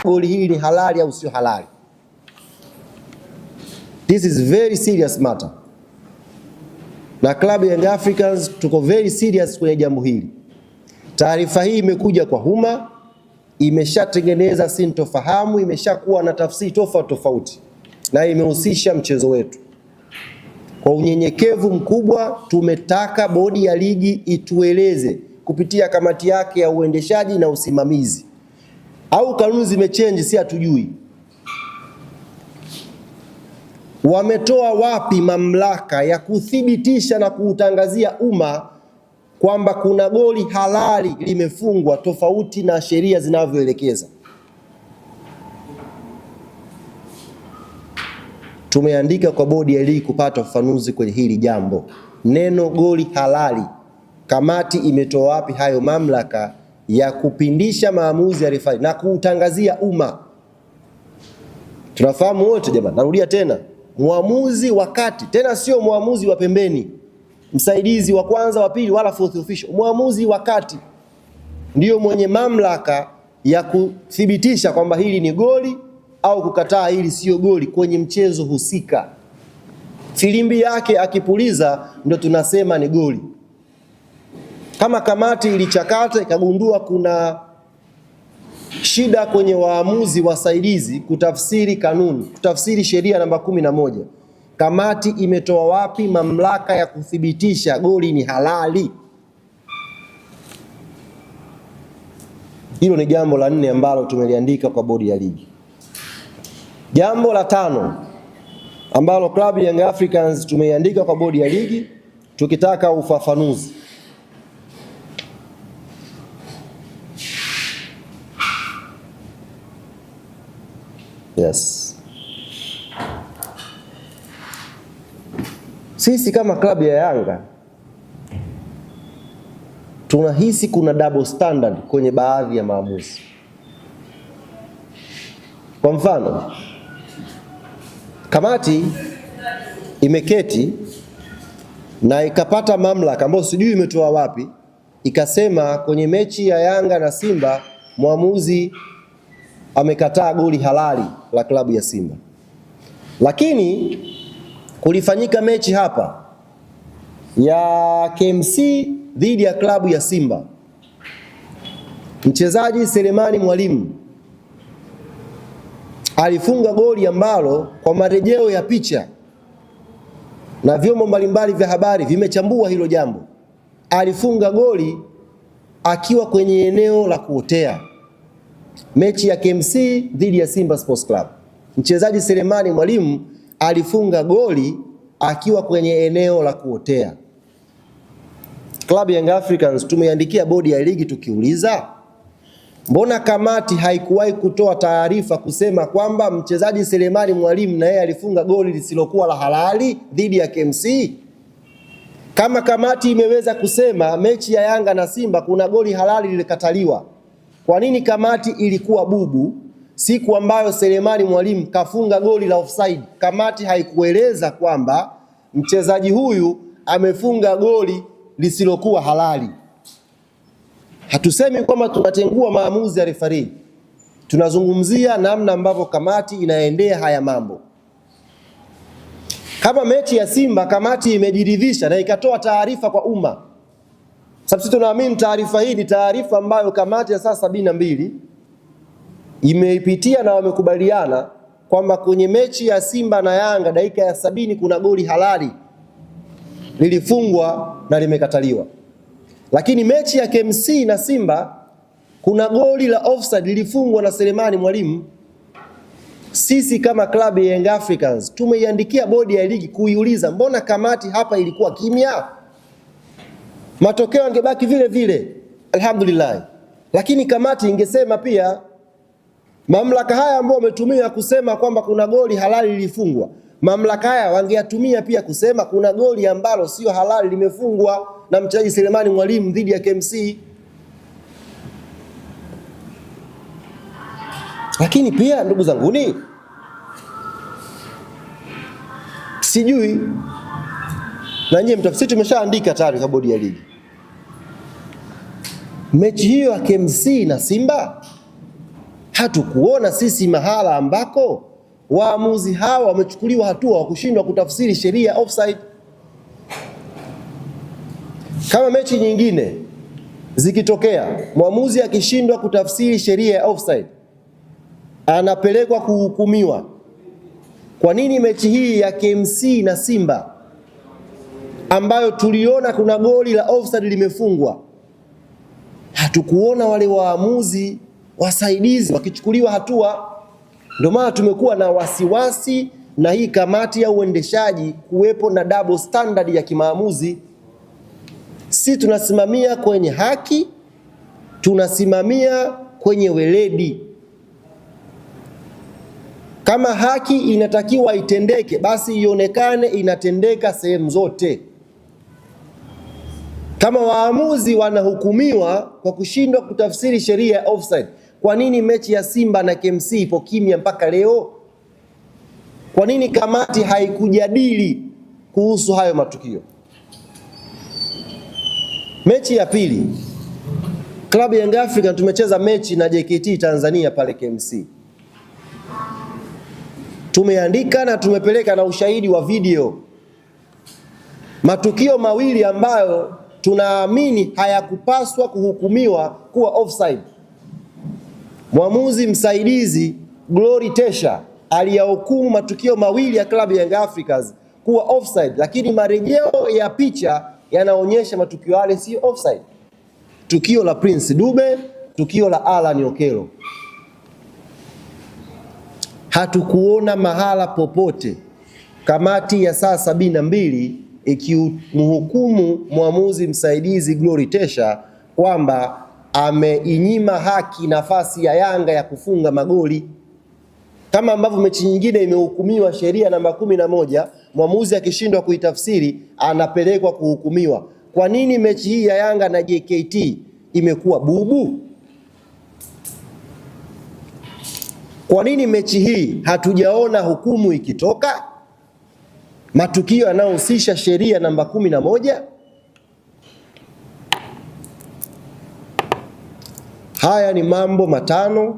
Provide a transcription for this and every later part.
goli hili ni halali au sio halali. This is very serious matter. Na klabu ya Young Africans tuko very serious kwenye jambo hili. Taarifa hii imekuja kwa umma, imeshatengeneza sintofahamu, imeshakuwa na tafsiri tofauti na imehusisha mchezo wetu. Kwa unyenyekevu mkubwa tumetaka bodi ya ligi itueleze kupitia kamati yake ya uendeshaji na usimamizi, au kanuni zimechange, si hatujui. Wametoa wapi mamlaka ya kuthibitisha na kuutangazia umma kwamba kuna goli halali limefungwa tofauti na sheria zinavyoelekeza? Tumeandika kwa bodi ya ligi kupata ufafanuzi kwenye hili jambo. Neno goli halali, kamati imetoa wapi hayo mamlaka ya kupindisha maamuzi ya refari na kuutangazia umma? Tunafahamu wote jamani, narudia tena, muamuzi wakati, tena sio muamuzi wa pembeni, msaidizi wa kwanza, wa pili, wala fourth official. Muamuzi wakati ndiyo mwenye mamlaka ya kuthibitisha kwamba hili ni goli au kukataa hili sio goli kwenye mchezo husika. Filimbi yake akipuliza ndio tunasema ni goli. Kama kamati ilichakata ikagundua kuna shida kwenye waamuzi wasaidizi kutafsiri kanuni, kutafsiri sheria namba 11, kamati imetoa wapi mamlaka ya kuthibitisha goli ni halali? Hilo ni jambo la 4 ambalo tumeliandika kwa bodi ya ligi. Jambo la 5 ambalo klabu ya Young Africans tumeiandika kwa bodi ya ligi tukitaka ufafanuzi. Yes. Sisi kama klabu ya Yanga tunahisi kuna double standard kwenye baadhi ya maamuzi. Kwa mfano, kamati imeketi na ikapata mamlaka ambayo sijui imetoa wapi, ikasema kwenye mechi ya Yanga na Simba muamuzi amekataa goli halali la klabu ya Simba. Lakini kulifanyika mechi hapa ya KMC dhidi ya klabu ya Simba. Mchezaji Selemani Mwalimu alifunga goli ambalo kwa marejeo ya picha na vyombo mbalimbali vya habari vimechambua hilo jambo, alifunga goli akiwa kwenye eneo la kuotea. Mechi ya KMC dhidi ya Simba Sports Club, mchezaji Selemani Mwalimu alifunga goli akiwa kwenye eneo la kuotea. Klabu ya Young Africans tumeandikia bodi ya ligi tukiuliza, mbona kamati haikuwahi kutoa taarifa kusema kwamba mchezaji Selemani Mwalimu na yeye alifunga goli lisilokuwa la halali dhidi ya KMC? Kama kamati imeweza kusema mechi ya Yanga na Simba kuna goli halali lilikataliwa, kwa nini kamati ilikuwa bubu siku ambayo Selemani Mwalimu kafunga goli la offside? Kamati haikueleza kwamba mchezaji huyu amefunga goli lisilokuwa halali. Hatusemi kwamba tunatengua maamuzi ya referee, tunazungumzia namna ambavyo kamati inaendea haya mambo. Kama mechi ya Simba kamati imejiridhisha na ikatoa taarifa kwa umma, sababu tunaamini taarifa hii ni taarifa ambayo kamati ya saa 72 imeipitia na wamekubaliana kwamba kwenye mechi ya Simba na Yanga dakika ya 70 kuna goli halali lilifungwa na limekataliwa. Lakini mechi ya KMC na Simba kuna goli la offside lilifungwa na Selemani Mwalimu. Sisi kama klabu ya Young Africans tumeiandikia bodi ya ligi kuiuliza, mbona kamati hapa ilikuwa kimya? Matokeo yangebaki vile vile, alhamdulillah. Lakini kamati ingesema pia mamlaka haya ambao wametumia kusema kwamba kuna goli halali lilifungwa, mamlaka haya wangeyatumia pia kusema kuna goli ambalo sio halali limefungwa na mchezaji Selemani Mwalimu dhidi ya KMC. Lakini pia ndugu zanguni, sijui na nyinyi mtafsiri, tumeshaandika tayari kwa bodi ya ligi. Mechi hiyo ya KMC na Simba Hatukuona sisi mahala ambako waamuzi hawa wamechukuliwa hatua wa kushindwa kutafsiri sheria ya offside. Kama mechi nyingine zikitokea mwamuzi akishindwa kutafsiri sheria ya offside anapelekwa kuhukumiwa, kwa nini mechi hii ya KMC na Simba ambayo tuliona kuna goli la offside limefungwa, hatukuona wale waamuzi wasaidizi wakichukuliwa hatua? Ndio maana tumekuwa na wasiwasi na hii kamati ya uendeshaji kuwepo na double standard ya kimaamuzi. Si tunasimamia kwenye haki, tunasimamia kwenye weledi. Kama haki inatakiwa itendeke, basi ionekane inatendeka sehemu zote. Kama waamuzi wanahukumiwa kwa kushindwa kutafsiri sheria ya offside, kwa nini mechi ya Simba na KMC ipo kimya mpaka leo? Kwa nini kamati haikujadili kuhusu hayo matukio? Mechi ya pili, klabu ya Young Africans tumecheza mechi na JKT Tanzania pale KMC. Tumeandika na tumepeleka na ushahidi wa video matukio mawili ambayo tunaamini hayakupaswa kuhukumiwa kuwa offside. Mwamuzi msaidizi Glory Tesha aliyahukumu matukio mawili ya klabu ya Young Africans kuwa offside, lakini marejeo ya picha yanaonyesha matukio yale si offside. Tukio la Prince Dube, tukio la Alan Okello. Hatukuona mahala popote kamati ya saa 72 ikimhukumu mwamuzi msaidizi Glory Tesha kwamba ameinyima haki nafasi ya Yanga ya kufunga magoli, kama ambavyo mechi nyingine imehukumiwa sheria namba 11, mwamuzi akishindwa kuitafsiri anapelekwa kuhukumiwa. Kwa nini mechi hii ya Yanga na JKT imekuwa bubu? Kwa nini mechi hii hatujaona hukumu ikitoka, matukio yanayohusisha sheria namba 11? Haya ni mambo matano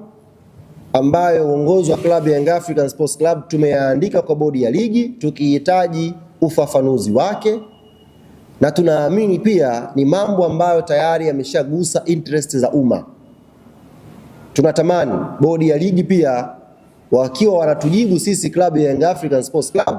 ambayo uongozi wa klabu ya Young African Sports Club tumeyaandika kwa bodi ya ligi tukihitaji ufafanuzi wake, na tunaamini pia ni mambo ambayo tayari yameshagusa interest za umma. Tunatamani bodi ya ligi pia wakiwa wanatujibu sisi klabu ya Young African Sports Club